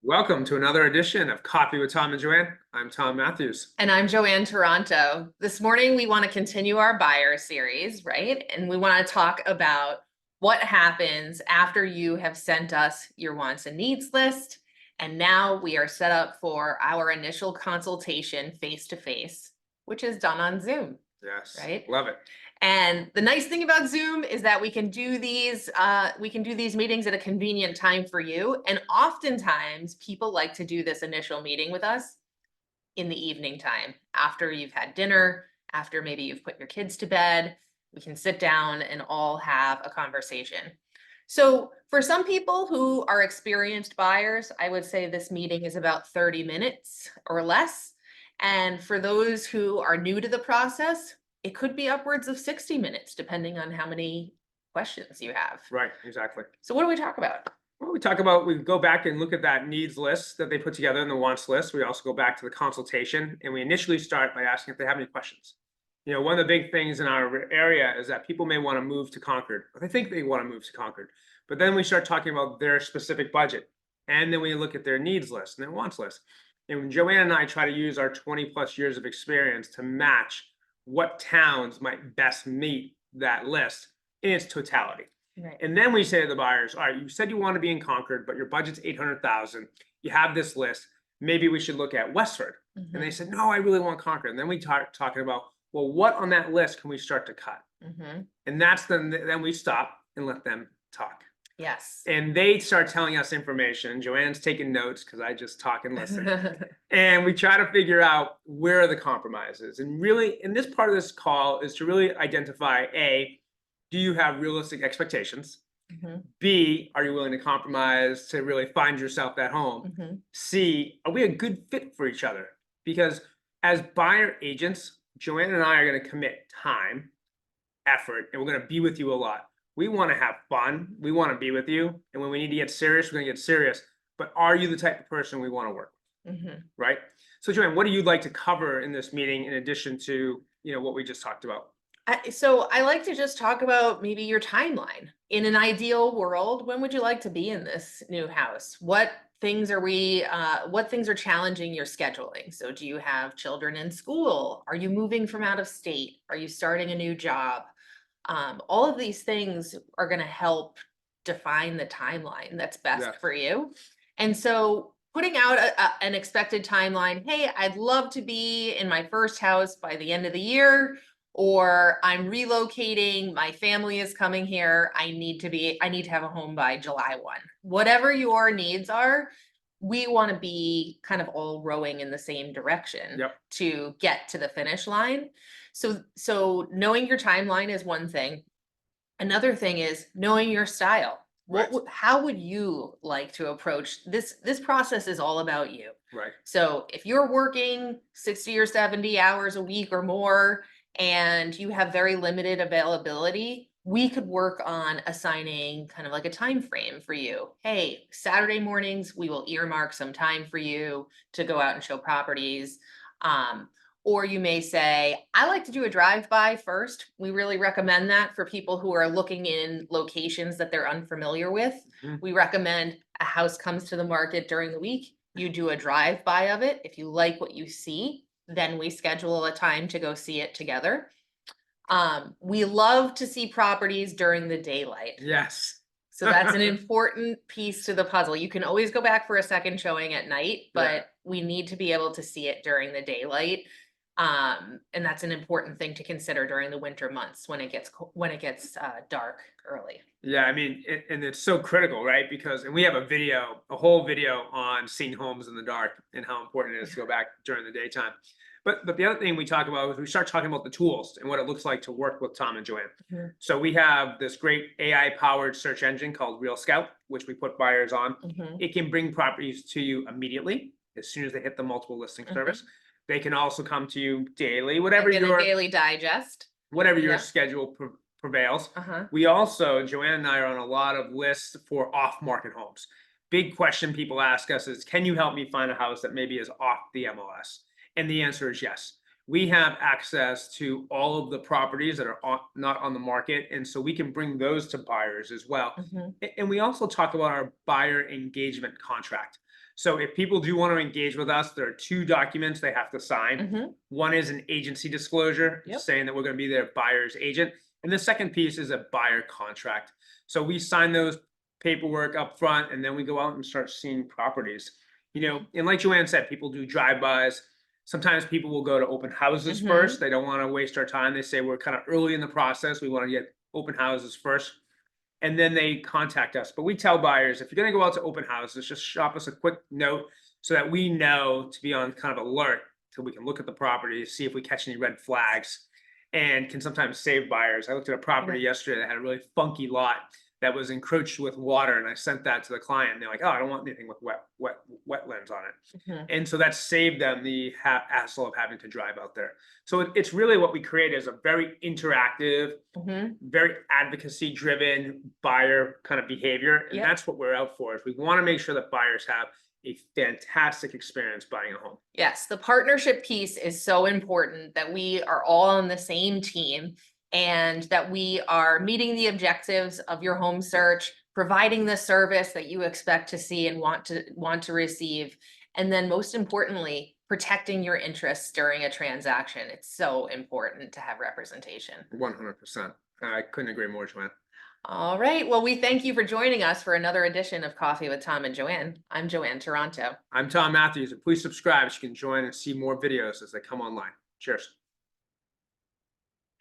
Welcome to another edition of Coffee with Tom and Joanne. I'm Tom Matthews. And I'm Joanne Taranto. This morning, we want to continue our buyer series, right? And we want to talk about what happens after you have sent us your wants and needs list. And now we are set up for our initial consultation face-to-face, which is done on Zoom. Yes, right? Love it. And the nice thing about Zoom is that we can do these meetings at a convenient time for you. And oftentimes people like to do this initial meeting with us in the evening time, after you've had dinner, after maybe you've put your kids to bed. We can sit down and all have a conversation. So for some people who are experienced buyers, I would say this meeting is about 30 minutes or less. And for those who are new to the process, it could be upwards of 60 minutes, depending on how many questions you have. Right, exactly. So what do we talk about? Well, we go back and look at that needs list that they put together in the wants list. We also go back to the consultation, and we initially start by asking if they have any questions. You know, one of the big things in our area is that people may want to move to Concord, or they think they want to move to Concord. But then we start talking about their specific budget, and then we look at their needs list and their wants list. And Joanne and I try to use our 20 plus years of experience to match what towns might best meet that list in its totality. Right. And then we say to the buyers, all right, you said you want to be in Concord, but your budget's 800,000. You have this list. Maybe we should look at Westford. And they said, no, I really want Concord. And then we talking about, well, what on that list can we start to cut? And that's then we stop and let them talk. Yes. And they start telling us information. Joanne's taking notes because I just talk and listen. And we try to figure out where are the compromises. And really, in this part of this call is to really identify, A, do you have realistic expectations? B, are you willing to compromise to really find yourself that home? C, are we a good fit for each other? Because as buyer agents, Joanne and I are going to commit time, effort, and we're going to be with you a lot. We want to have fun. We want to be with you. And when we need to get serious, we're going to get serious. But are you the type of person we want to work with? Right? So Joanne, what do you like to cover in this meeting in addition to, what we just talked about? So I like to just talk about maybe your timeline. In an ideal world, when would you like to be in this new house? What things are challenging your scheduling? So do you have children in school? Are you moving from out of state? Are you starting a new job? All of these things are going to help define the timeline that's best for you. And so putting out an expected timeline, hey, I'd love to be in my first house by the end of the year, or I'm relocating, my family is coming here, I need to have a home by July 1. Whatever your needs are, we want to be kind of all rowing in the same direction to get to the finish line. So knowing your timeline is one thing. Another thing is knowing your style. How would you like to approach this? This process is all about you. Right. So if you're working 60 or 70 hours a week or more, and you have very limited availability, we could work on assigning kind of like a time frame for you. Hey, Saturday mornings, we will earmark some time for you to go out and show properties. Or you may say, I like to do a drive-by first. We really recommend that for people who are looking in locations that they're unfamiliar with. We recommend a house comes to the market during the week. You do a drive-by of it. If you like what you see, then we schedule a time to go see it together. We love to see properties during the daylight. Yes. So that's an important piece to the puzzle. You can always go back for a second showing at night, but we need to be able to see it during the daylight. And that's an important thing to consider during the winter months when it gets dark early. Yeah, I mean, and it's so critical, right? And we have a whole video on seeing homes in the dark and how important it is to go back during the daytime. But the other thing we talk about is we start talking about the tools and what it looks like to work with Tom and Joanne. So we have this great AI powered search engine called Real Scout, which we put buyers on. It can bring properties to you immediately as soon as they hit the multiple listing service. They can also come to you daily, whatever your daily digest, whatever your schedule prevails. We also, Joanne and I are on a lot of lists for off-market homes. Big question people ask us is, can you help me find a house that maybe is off the MLS? And the answer is yes. we have access to all of the properties that are not on the market. And so we can bring those to buyers as well. Mhm. And we also talk about our buyer engagement contract. So if people do want to engage with us, there are 2 documents they have to sign. Mhm. One is an agency disclosure Yep. saying that we're going to be their buyer's agent. And the second piece is a buyer contract. So we sign those paperwork up front, and then we go out and start seeing properties. And like Joanne said, people do drive-bys. Sometimes people will go to open houses Mhm. first. They don't want to waste our time. They say we're kind of early in the process. We want to get open houses first. And then they contact us. But we tell buyers, if you're going to go out to open houses, just shop us a quick note so that we know to be on kind of alert so we can look at the property, see if we catch any red flags, and can sometimes save buyers. I looked at a property yesterday that had a really funky lot that was encroached with water, and I sent that to the client. And they're like, "Oh, I don't want anything with wetlands on it." Mhm. And so that saved them the hassle of having to drive out there. So it's really what we create is a very interactive, Mhm. very advocacy driven buyer kind of behavior. And Yep. that's what we're out for, is we want to make sure that buyers have a fantastic experience buying a home. Yes, the partnership piece is so important, that we are all on the same team and that we are meeting the objectives of your home search, providing the service that you expect to see and want to receive. And then most importantly, protecting your interests during a transaction. It's so important to have representation. 100%. I couldn't agree more, Joanne. All right. Well, we thank you for joining us for another edition of Coffee with Tom and Joanne. I'm Joanne Taranto. I'm Tom Matthews, and please subscribe so you can join and see more videos as they come online. Cheers.